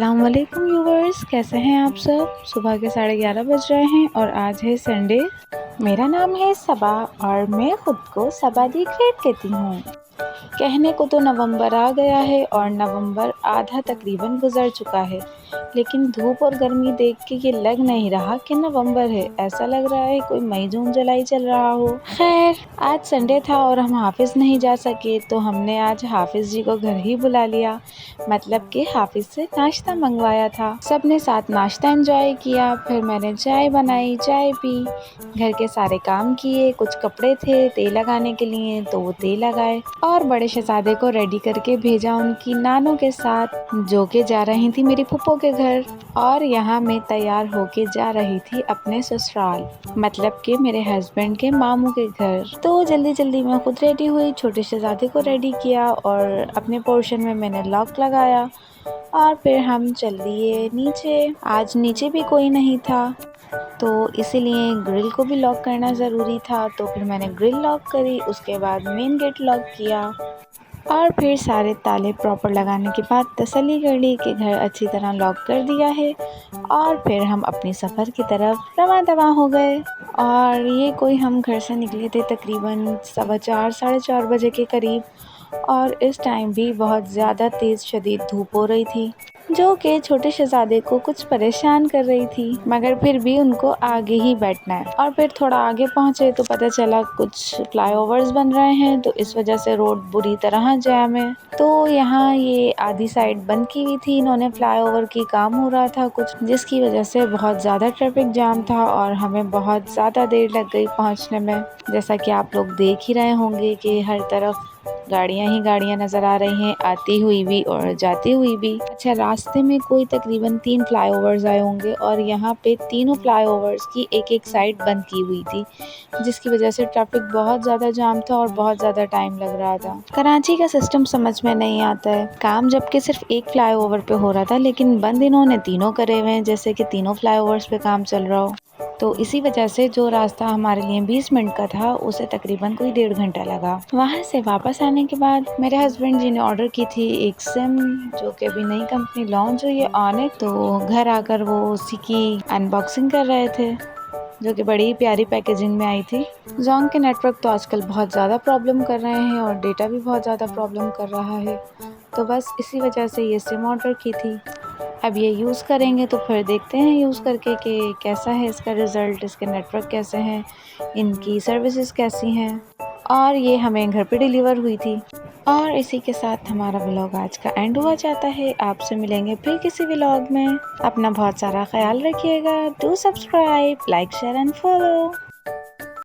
अस्सलामुअलैकुम व्यूवर्स, कैसे हैं आप सब। सुबह के 11:30 बज रहे हैं और आज है संडे। मेरा नाम है सबा और मैं ख़ुद को सबा दी ग्रेट कहती हूँ। कहने को तो नवंबर आ गया है और नवंबर आधा तकरीबन गुजर चुका है, लेकिन धूप और गर्मी देख के ये लग नहीं रहा कि नवंबर है। ऐसा लग रहा है कोई मई जून जुलाई चल रहा हो। खैर, आज संडे था और हम हाफिज़ नहीं जा सके, तो हमने आज हाफिज़ जी को घर ही बुला लिया। मतलब कि हाफिज़ से नाश्ता मंगवाया था। सब ने साथ नाश्ता एंजॉय किया। फिर मैंने चाय बनाई, चाय पी, घर के सारे काम किए। कुछ कपड़े थे तेल लगाने के लिए, तो वो तेल लगाए और बड़े शहजादे को रेडी करके भेजा उनकी नानों के साथ, जो कि जा रही थी मेरी फूफो के घर। और यहाँ मैं तैयार होके जा रही थी अपने ससुराल, मतलब कि मेरे हस्बैंड के मामू के घर। तो जल्दी जल्दी मैं खुद रेडी हुई, छोटे शहजादे को रेडी किया और अपने पोर्शन में मैंने लॉक लगाया और फिर हम चल दिए नीचे। आज नीचे भी कोई नहीं था, तो इसीलिए ग्रिल को भी लॉक करना ज़रूरी था। तो फिर मैंने ग्रिल लॉक करी, उसके बाद मेन गेट लॉक किया और फिर सारे ताले प्रॉपर लगाने के बाद तसल्ली कर ली कि घर अच्छी तरह लॉक कर दिया है। और फिर हम अपनी सफ़र की तरफ रवां दवां हो गए। और ये कोई हम घर से निकले थे तकरीबन 4:15 साढ़े 4 बजे के करीब, और इस टाइम भी बहुत ज़्यादा तेज़ शदीद धूप हो रही थी, जो कि छोटे शहजादे को कुछ परेशान कर रही थी, मगर फिर भी उनको आगे ही बैठना है। और फिर थोड़ा आगे पहुँचे तो पता चला कुछ फ्लाईओवर्स बन रहे हैं, तो इस वजह से रोड बुरी तरह जैम है। तो यहाँ ये आधी साइड बंद की हुई थी इन्होंने, फ्लाईओवर की काम हो रहा था कुछ, जिसकी वजह से बहुत ज़्यादा ट्रैफिक जाम था और हमें बहुत ज़्यादा देर लग गई पहुँचने में। जैसा कि आप लोग देख ही रहे होंगे कि हर तरफ गाड़ियाँ ही गाड़ियाँ नज़र आ रही हैं, आती हुई भी और जाती हुई भी। अच्छा, रास्ते में कोई तकरीबन 3 फ्लाईओवर्स आए होंगे और यहाँ पे तीनों फ्लाईओवर्स की एक एक साइड बंद की हुई थी, जिसकी वजह से ट्रैफिक बहुत ज़्यादा जाम था और बहुत ज़्यादा टाइम लग रहा था। कराची का सिस्टम समझ में नहीं आता है। काम जबकि सिर्फ एक फ्लाईओवर पे हो रहा था, लेकिन बंद इन्होंने तीनों करे हुए हैं, जैसे कि तीनों फ्लाईओवर्स पे काम चल रहा हो। तो इसी वजह से जो रास्ता हमारे लिए 20 मिनट का था, उसे तकरीबन कोई 1.5 घंटा लगा। वहाँ से वापस आने के बाद मेरे हस्बैंड जी ने ऑर्डर की थी एक सिम, जो कि अभी नई कंपनी लॉन्च हुई है ऑनेट। तो घर आकर वो उसी की अनबॉक्सिंग कर रहे थे, जो कि बड़ी प्यारी पैकेजिंग में आई थी। जोंग के नेटवर्क तो आजकल बहुत ज़्यादा प्रॉब्लम कर रहे हैं और डेटा भी बहुत ज़्यादा प्रॉब्लम कर रहा है, तो बस इसी वजह से ये सिम ऑर्डर की थी। अब ये यूज़ करेंगे तो फिर देखते हैं यूज़ करके कि कैसा है इसका रिज़ल्ट, इसके नेटवर्क कैसे हैं, इनकी सर्विसेज कैसी हैं। और ये हमें घर पे डिलीवर हुई थी। और इसी के साथ हमारा व्लॉग आज का एंड हुआ जाता है। आपसे मिलेंगे फिर किसी व्लॉग में। अपना बहुत सारा ख्याल रखिएगा। Do subscribe, like, share and follow.